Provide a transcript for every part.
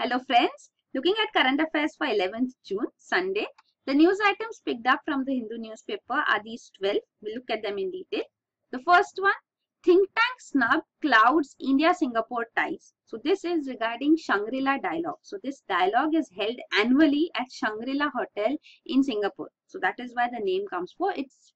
Hello friends, looking at current affairs for 11th June, Sunday. The news items picked up from the Hindu newspaper are these 12. We'll look at them in detail. The first one, think tank snub clouds India-Singapore ties. So this is regarding Shangri-La dialogue. So this dialogue is held annually at Shangri-La Hotel in Singapore. So that is why the name comes for. It's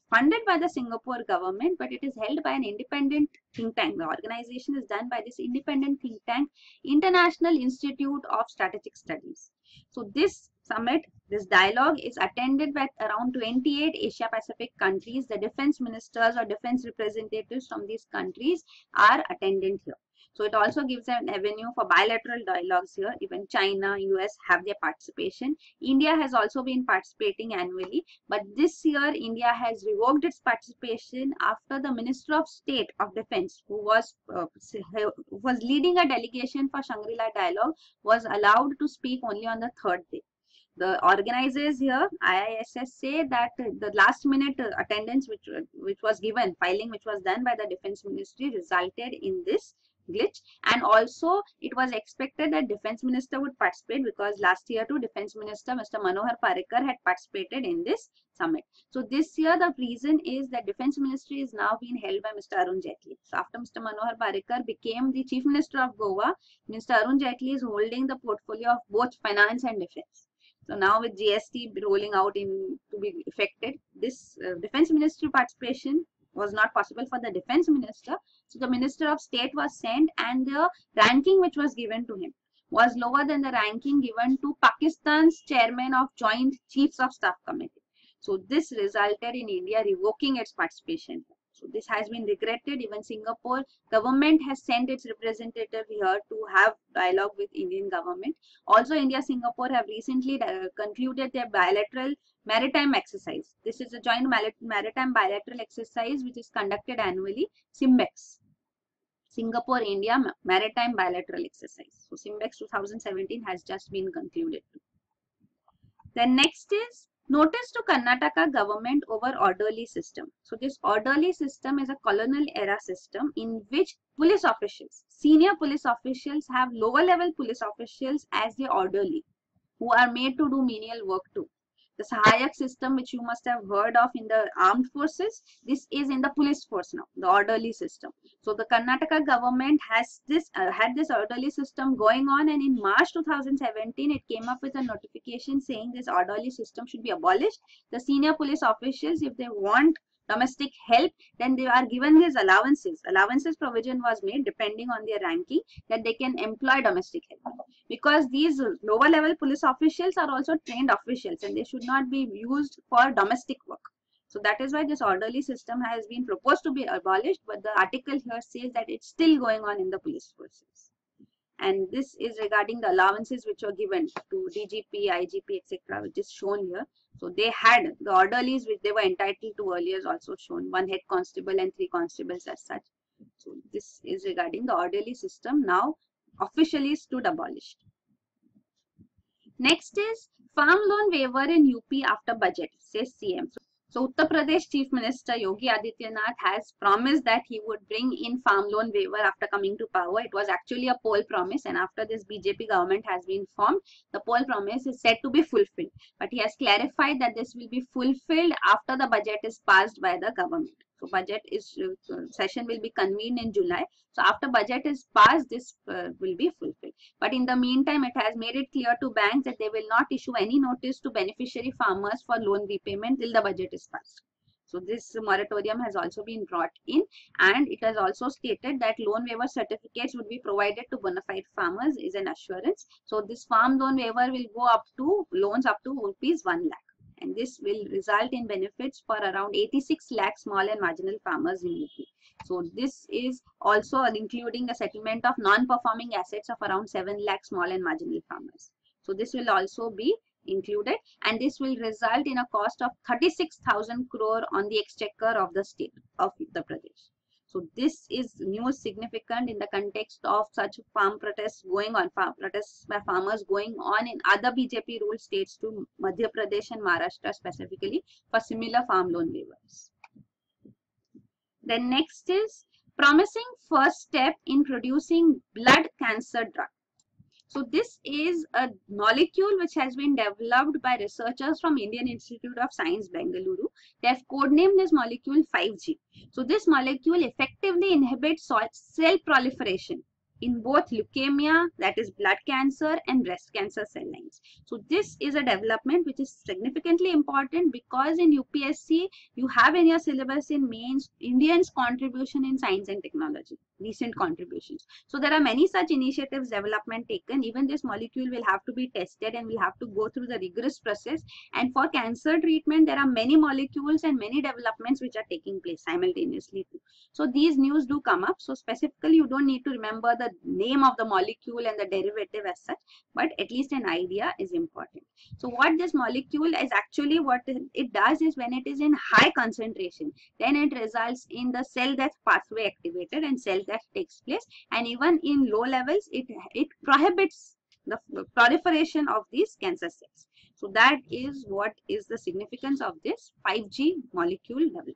funded by the Singapore government, but it is held by an independent think tank. The organization is done by this independent think tank, International Institute of Strategic Studies. So this summit, this dialogue is attended by around 28 Asia Pacific countries. The defense ministers or defense representatives from these countries are attendant here. So it also gives an avenue for bilateral dialogues here. Even China, US have their participation. India has also been participating annually, but this year India has revoked its participation after the Minister of State of Defense, who was leading a delegation for Shangri-La dialogue, was allowed to speak only on the third day. The organizers here, IAS, say that the last minute attendance which was given, filing which was done by the Defense Ministry, resulted in this glitch. And also it was expected that Defense Minister would participate, because last year too Defense Minister Mr. Manohar Parrikar had participated in this summit. So this year the reason is that Defense Ministry is now being held by Mr. Arun Jaitley. So after Mr. Manohar Parrikar became the Chief Minister of Goa, Mr. Arun Jaitley is holding the portfolio of both finance and defense. So now with GST rolling out to be effected, this Defense Ministry participation was not possible for the Defense Minister. So the Minister of State was sent, and the ranking which was given to him was lower than the ranking given to Pakistan's chairman of Joint Chiefs of Staff Committee. So this resulted in India revoking its participation. So this has been regretted. Even Singapore government has sent its representative here to have dialogue with Indian government. Also, India-Singapore have recently concluded their bilateral maritime exercise. This is a joint maritime bilateral exercise which is conducted annually, SIMBEX. Singapore-India Maritime Bilateral Exercise. So SIMBEX 2017 has just been concluded. Then next is notice to Karnataka government over orderly system. So this orderly system is a colonial era system in which police officials, senior police officials, have lower level police officials as the orderly, who are made to do menial work too. The Sahayak system, which you must have heard of in the armed forces, this is in the police force now, the orderly system. So the Karnataka government has had this orderly system going on, and in March 2017 it came up with a notification saying this orderly system should be abolished. The senior police officials, if they want domestic help, then they are given these allowances. Allowances provision was made depending on their ranking, that they can employ domestic help, because these lower level police officials are also trained officials and they should not be used for domestic work. So that is why this orderly system has been proposed to be abolished, but the article here says that it's still going on in the police forces. And this is regarding the allowances which were given to DGP, IGP, etc., which is shown here. So they had the orderlies which they were entitled to earlier is also shown, 1 head constable and 3 constables as such. So this is regarding the orderly system, now officially stood abolished. Next is farm loan waiver in UP after budget, says CM. So Uttar Pradesh Chief Minister Yogi Adityanath has promised that he would bring in farm loan waiver after coming to power. It was actually a poll promise, and after this BJP government has been formed, the poll promise is said to be fulfilled. But he has clarified that this will be fulfilled after the budget is passed by the government. So budget session will be convened in July. So after budget is passed, this will be fulfilled. But in the meantime, it has made it clear to banks that they will not issue any notice to beneficiary farmers for loan repayment till the budget is passed. So this moratorium has also been brought in, and it has also stated that loan waiver certificates would be provided to bona fide farmers is an assurance. So this farm loan waiver will go up to loans up to rupees 1 lakh. And this will result in benefits for around 86 lakh small and marginal farmers in UP. So this is also including a settlement of non-performing assets of around 7 lakh small and marginal farmers. So this will also be included, and this will result in a cost of 36,000 crore on the exchequer of the state of Uttar Pradesh. So this is news significant in the context of such farm protests going on, protests by farmers going on in other BJP ruled states too, Madhya Pradesh and Maharashtra specifically, for similar farm loan waivers. Then next is promising first step in producing blood cancer drug. So this is a molecule which has been developed by researchers from Indian Institute of Science, Bengaluru. They have codenamed this molecule 5G. So this molecule effectively inhibits cell proliferation in both leukemia, that is blood cancer, and breast cancer cell lines. So this is a development which is significantly important because in UPSC, you have in your syllabus in mains Indians' contribution in science and technology, recent contributions. So there are many such initiatives development taken. Even this molecule will have to be tested and will have to go through the rigorous process. And for cancer treatment, there are many molecules and many developments which are taking place simultaneously too. So these news do come up. So specifically, you don't need to remember the name of the molecule and the derivative as such, but at least an idea is important. So what this molecule is actually, what it does is when it is in high concentration, then it results in the cell death pathway activated and cell death takes place. And even in low levels, it prohibits the proliferation of these cancer cells. So that is what is the significance of this 5G molecule developed.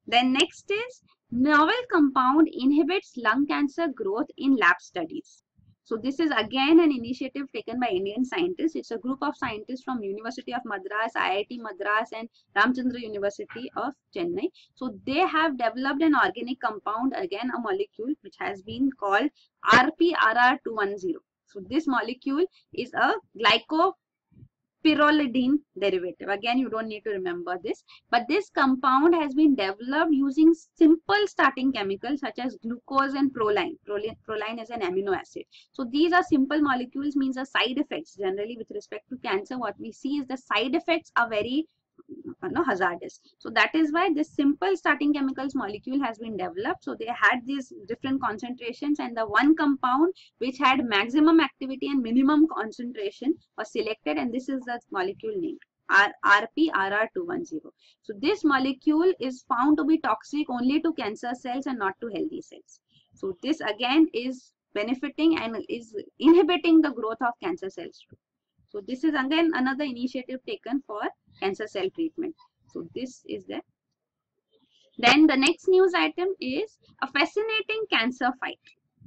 Then next is novel compound inhibits lung cancer growth in lab studies. So this is again an initiative taken by Indian scientists. It's a group of scientists from University of Madras, IIT Madras, and Ramchandra University of Chennai. So they have developed an organic compound, again a molecule which has been called RPRR210. So this molecule is a glycopyrrolidine derivative. Again, you don't need to remember this, but this compound has been developed using simple starting chemicals such as glucose and proline. Proline is an amino acid. So these are simple molecules, means the side effects generally with respect to cancer, what we see is the side effects are very hazardous. So that is why this simple starting chemicals molecule has been developed. So they had these different concentrations, and the one compound which had maximum activity and minimum concentration was selected, and this is the molecule named RPRR210. So this molecule is found to be toxic only to cancer cells and not to healthy cells. So this again is benefiting and is inhibiting the growth of cancer cells too. So this is again another initiative taken for cancer cell treatment. So this is there. Then the next news item is a fascinating cancer fight.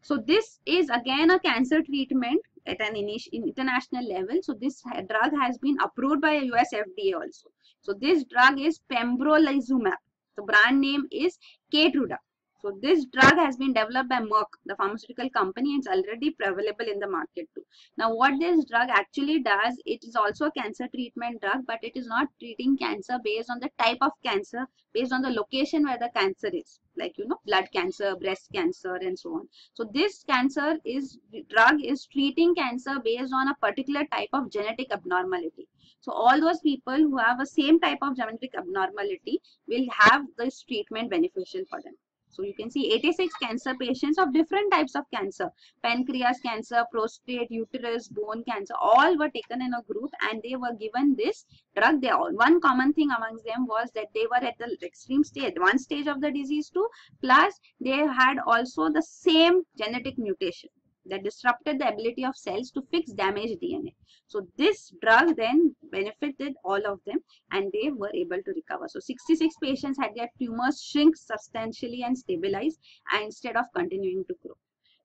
So this is again a cancer treatment at an international level. So this drug has been approved by US FDA also. So this drug is pembrolizumab. The brand name is Keytruda. So this drug has been developed by Merck, the pharmaceutical company, and it's already available in the market too. Now what this drug actually does, it is also a cancer treatment drug, but it is not treating cancer based on the type of cancer, based on the location where the cancer is, like blood cancer, breast cancer, and so on. So this drug is treating cancer based on a particular type of genetic abnormality. So all those people who have a same type of genetic abnormality will have this treatment beneficial for them. So you can see 86 cancer patients of different types of cancer, pancreas cancer, prostate, uterus, bone cancer, all were taken in a group and they were given this drug. One common thing amongst them was that they were at the extreme stage, advanced stage of the disease too, plus they had also the same genetic mutation that disrupted the ability of cells to fix damaged DNA. So this drug then benefited all of them and they were able to recover. So 66 patients had their tumors shrink substantially and stabilize instead of continuing to grow.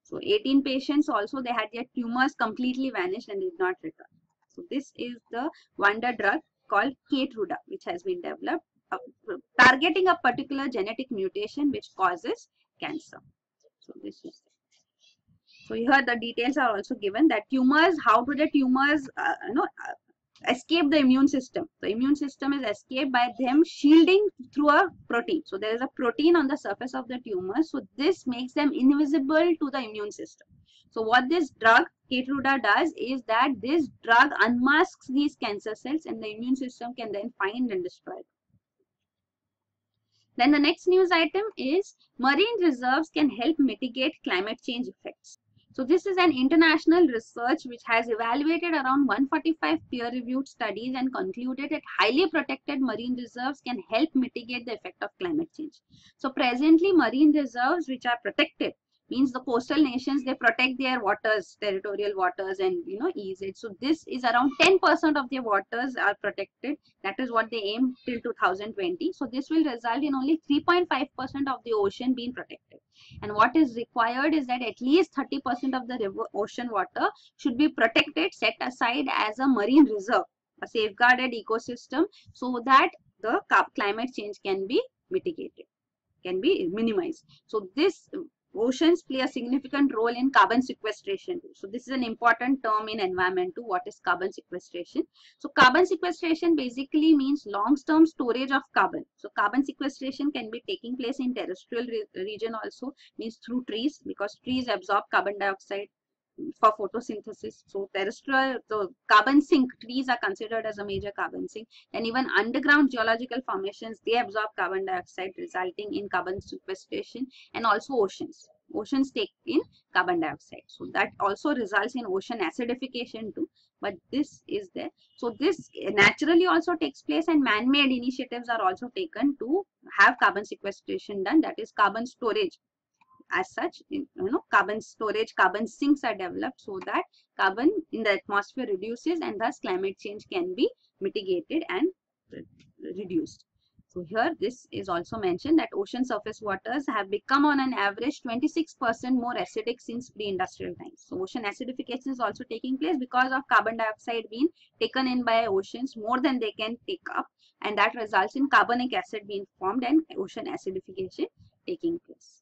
So 18 patients also, they had their tumors completely vanished and did not return. So this is the wonder drug called Keytruda, which has been developed targeting a particular genetic mutation which causes cancer. So this is it. So here the details are also given that tumors, how do the tumors escape the immune system. The immune system is escaped by them shielding through a protein. So there is a protein on the surface of the tumor. So this makes them invisible to the immune system. So what this drug Keytruda does is that this drug unmasks these cancer cells and the immune system can then find and destroy them. Then the next news item is marine reserves can help mitigate climate change effects. So this is an international research which has evaluated around 145 peer-reviewed studies and concluded that highly protected marine reserves can help mitigate the effect of climate change. So presently marine reserves which are protected means the coastal nations, they protect their waters, territorial waters, and ease it. So this is around 10% of their waters are protected. That is what they aim till 2020. So this will result in only 3.5% of the ocean being protected. And what is required is that at least 30% of the ocean water should be protected, set aside as a marine reserve, a safeguarded ecosystem, so that the climate change can be mitigated, can be minimized. So this oceans play a significant role in carbon sequestration too. So this is an important term in environment too. What is carbon sequestration? So carbon sequestration basically means long-term storage of carbon. So carbon sequestration can be taking place in terrestrial region also, means through trees, because trees absorb carbon dioxide for photosynthesis. So terrestrial, so carbon sink, trees are considered as a major carbon sink. And even underground geological formations, they absorb carbon dioxide, resulting in carbon sequestration. And also oceans take in carbon dioxide, so that also results in ocean acidification too. But this is there. So this naturally also takes place, and man-made initiatives are also taken to have carbon sequestration done, that is carbon storage. As such, carbon storage, carbon sinks are developed so that carbon in the atmosphere reduces, and thus climate change can be mitigated and reduced. So here this is also mentioned that ocean surface waters have become on an average 26% more acidic since pre-industrial times. So ocean acidification is also taking place because of carbon dioxide being taken in by oceans more than they can take up, and that results in carbonic acid being formed and ocean acidification taking place.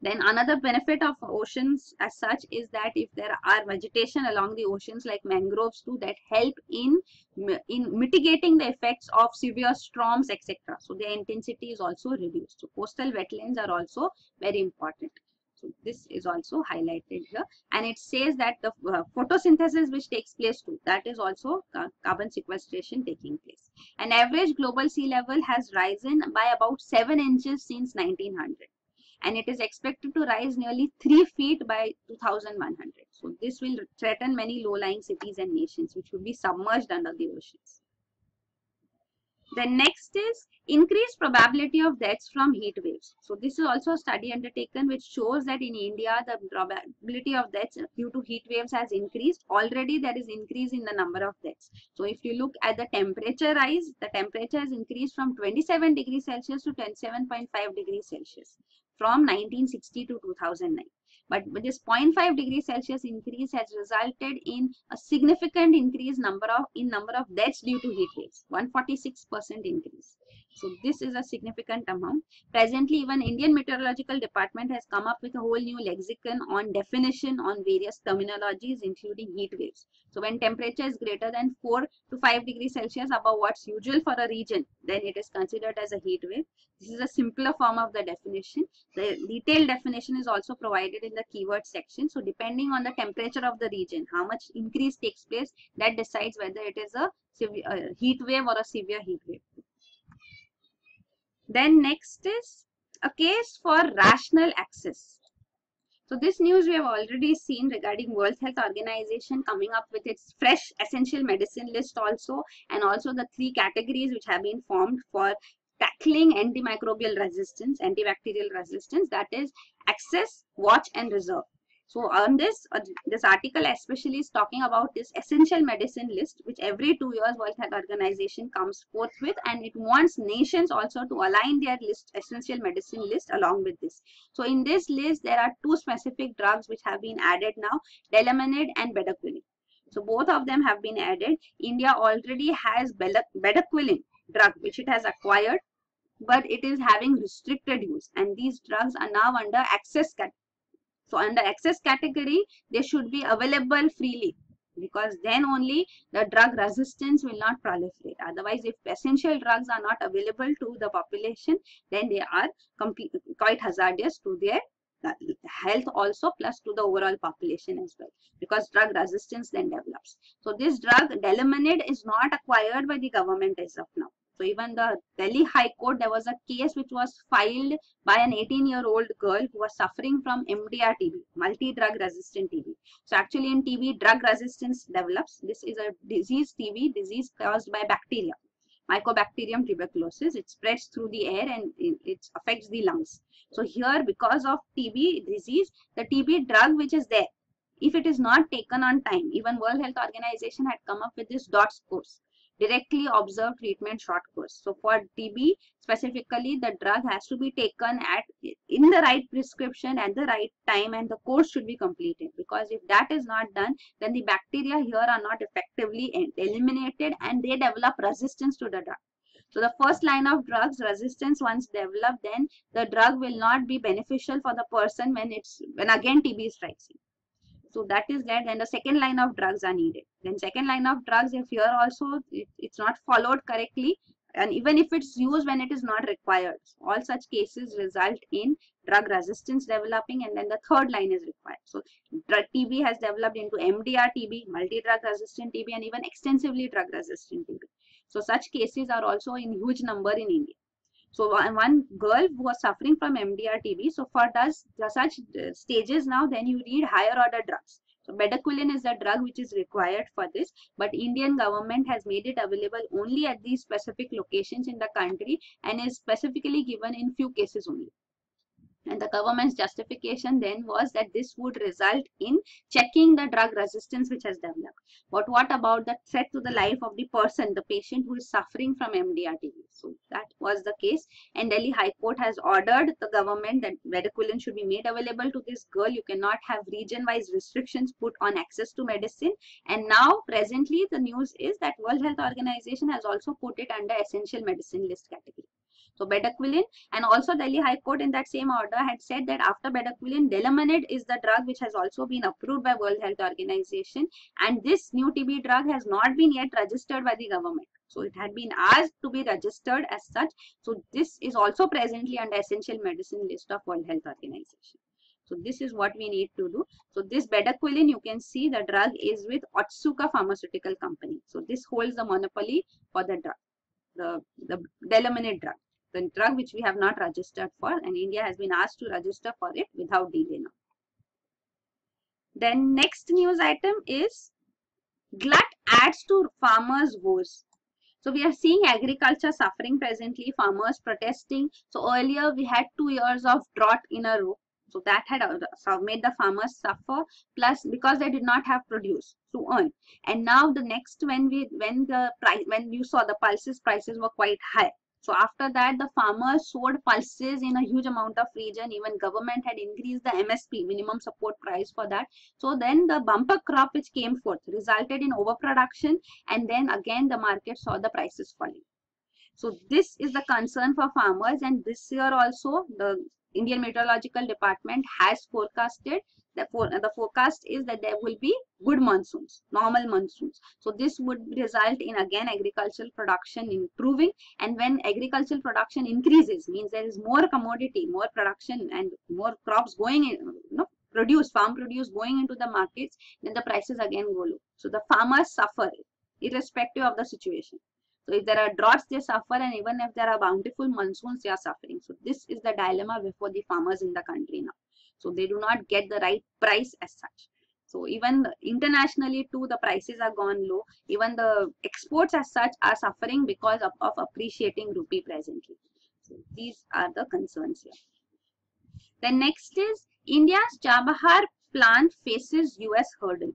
Then another benefit of oceans as such is that if there are vegetation along the oceans like mangroves too, that help in mitigating the effects of severe storms, etc. So their intensity is also reduced. So coastal wetlands are also very important. So this is also highlighted here, and it says that the photosynthesis which takes place too, that is also carbon sequestration taking place. An average global sea level has risen by about 7 inches since 1900. And it is expected to rise nearly 3 feet by 2100. So this will threaten many low-lying cities and nations which will be submerged under the oceans. The next is increased probability of deaths from heat waves. So this is also a study undertaken which shows that in India the probability of deaths due to heat waves has increased. Already there is increase in the number of deaths. So if you look at the temperature rise, the temperature has increased from 27 degrees Celsius to 27.5 degrees Celsius from 1960 to 2009. But this 0.5 degrees Celsius increase has resulted in a significant increase number of deaths due to heat waves, 146% increase. So this is a significant amount. Presently, even Indian Meteorological Department has come up with a whole new lexicon on definition on various terminologies, including heat waves. So when temperature is greater than 4 to 5 degrees Celsius above what's usual for a region, then it is considered as a heat wave. This is a simpler form of the definition. The detailed definition is also provided in the keyword section. So depending on the temperature of the region, how much increase takes place, that decides whether it is a severe heat wave or a severe heat wave. Then next is a case for rational access. So this news we have already seen regarding World Health Organization coming up with its fresh essential medicine list also, and also the 3 categories which have been formed for tackling antimicrobial resistance, antibacterial resistance, that is access, watch and reserve. So on this article especially is talking about this essential medicine list, which every 2 years World Health Organization comes forth with, and it wants nations also to align their list, essential medicine list along with this. So in this list there are 2 specific drugs which have been added now, Delamanid and bedaquiline. So both of them have been added. India already has bedaquiline drug which it has acquired, but it is having restricted use, and these drugs are now under access category. So under access category, they should be available freely, because then only the drug resistance will not proliferate. Otherwise, if essential drugs are not available to the population, then they are quite hazardous to their health also, plus to the overall population as well, because drug resistance then develops. So this drug Delamanid is not acquired by the government as of now. So even the Delhi High Court, there was a case which was filed by an 18-year-old girl who was suffering from MDR TB, multi-drug resistant TB. So actually in TB, drug resistance develops. This is a disease, TB, disease caused by bacteria. Mycobacterium tuberculosis. It spreads through the air and it affects the lungs. So here, because of TB disease, the TB drug which is there, if it is not taken on time, even World Health Organization had come up with this DOTS course, directly observed treatment short course. So for TB specifically, the drug has to be taken in the right prescription at the right time, and the course should be completed, because if that is not done, then the bacteria here are not effectively eliminated and they develop resistance to the drug. So the first line of drugs, resistance once developed, then the drug will not be beneficial for the person when again TB strikes him. So that is that. Then the second line of drugs are needed. Then second line of drugs, if here also it's not followed correctly, and even if it's used when it is not required, all such cases result in drug resistance developing, and then the third line is required. So TB has developed into MDR TB, multi-drug resistant TB, and even extensively drug resistant TB. So such cases are also in huge number in India. So one girl who was suffering from MDR TB, so for such stages now, then you need higher order drugs. So bedaquiline is the drug which is required for this, but Indian government has made it available only at these specific locations in the country and is specifically given in few cases only. And the government's justification then was that this would result in checking the drug resistance which has developed. But what about the threat to the life of the person, the patient who is suffering from MDR TB? So that was the case, and Delhi High Court has ordered the government that bedaquiline should be made available to this girl. You cannot have region-wise restrictions put on access to medicine. And now presently the news is that World Health Organization has also put it under essential medicine list category. So bedaquiline, and also Delhi High Court in that same order had said that after bedaquiline, delamanid is the drug which has also been approved by World Health Organization, and this new TB drug has not been yet registered by the government. So it had been asked to be registered as such. So this is also presently under essential medicine list of World Health Organization. So this is what we need to do. So this bedaquiline, you can see the drug is with Otsuka Pharmaceutical Company. So this holds the monopoly for the drug, the delamanid drug. The drug which we have not registered for, and India has been asked to register for it without delay now. Then next news item is glut adds to farmers' woes. So we are seeing agriculture suffering presently, farmers protesting. So earlier we had 2 years of drought in a row. So that had made the farmers suffer, plus because they did not have produce to earn. And now the next, when you saw the pulses prices were quite high. So after that, the farmers sowed pulses in a huge amount of region. Even government had increased the MSP, minimum support price, for that. So then the bumper crop which came forth resulted in overproduction, and then again the market saw the prices falling. So this is the concern for farmers, and this year also the Indian Meteorological Department has forecasted that the forecast is that there will be good monsoons, normal monsoons. So this would result in again agricultural production improving, and when agricultural production increases, means there is more commodity, more production, and more crops going in, farm produce going into the markets, then the prices again go low. So the farmers suffer irrespective of the situation. So if there are droughts, they suffer, and even if there are bountiful monsoons, they are suffering. So this is the dilemma before the farmers in the country now. So they do not get the right price as such. So even internationally too, the prices are gone low. Even the exports as such are suffering because of appreciating rupee presently. So these are the concerns here. Then next is India's Chabahar plant faces US hurdle.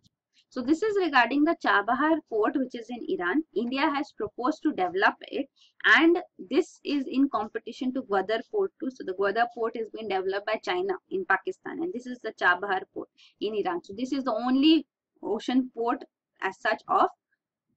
So this is regarding the Chabahar port, which is in Iran. India has proposed to develop it, and this is in competition to Gwadar port too. So the Gwadar port is being developed by China in Pakistan, and this is the Chabahar port in Iran. So this is the only ocean port as such of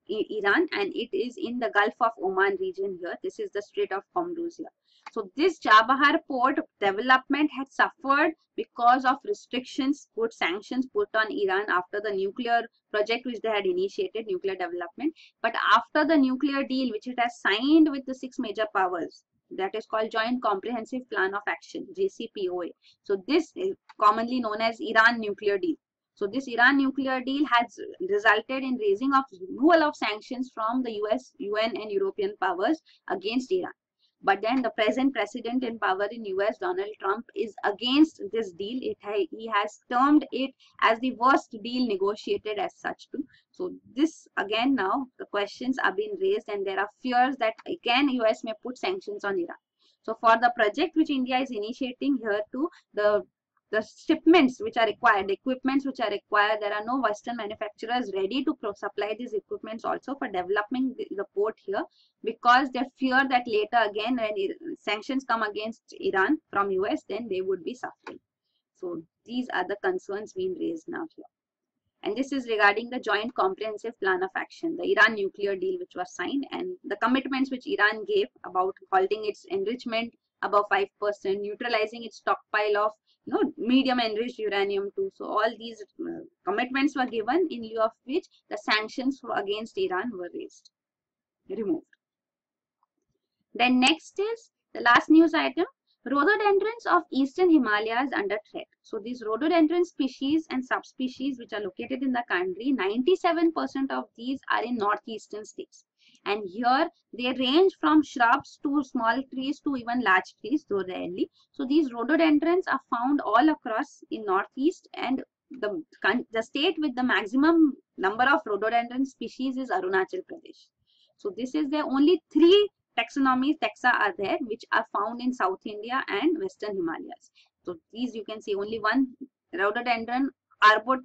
Iran, and it is in the Gulf of Oman region here. This is the Strait of Hormuz here. So this Chabahar port development had suffered because of restrictions, sanctions put on Iran after the nuclear project which they had initiated, nuclear development. But after the nuclear deal which it has signed with the 6 major powers, that is called Joint Comprehensive Plan of Action, JCPOA. So this is commonly known as Iran nuclear deal. So this Iran nuclear deal has resulted in raising of removal of sanctions from the US, UN and European powers against Iran. But then the present president in power in US, Donald Trump, is against this deal. He has termed it as the worst deal negotiated as such too. So this again, now the questions are being raised, and there are fears that again US may put sanctions on Iran. So for the project which India is initiating here too, the shipments which are required, the equipments which are required, there are no Western manufacturers ready to supply these equipments also for developing the port here, because they fear that later again when sanctions come against Iran from US, then they would be suffering. So these are the concerns being raised now here. And this is regarding the joint comprehensive plan of action, the Iran nuclear deal which was signed, and the commitments which Iran gave about halting its enrichment above 5%, neutralizing its stockpile of medium enriched uranium too. So all these commitments were given, in lieu of which the sanctions against Iran were removed. Then next is the last news item. Rhododendrons of eastern Himalayas under threat. So these rhododendron species and subspecies which are located in the country, 97% of these are in northeastern states. And here they range from shrubs to small trees to even large trees, though rarely. So these rhododendrons are found all across in northeast, and the state with the maximum number of rhododendron species is Arunachal Pradesh. So this is the only 3 taxa are there which are found in South India and Western Himalayas. So these you can see only one rhododendron arbor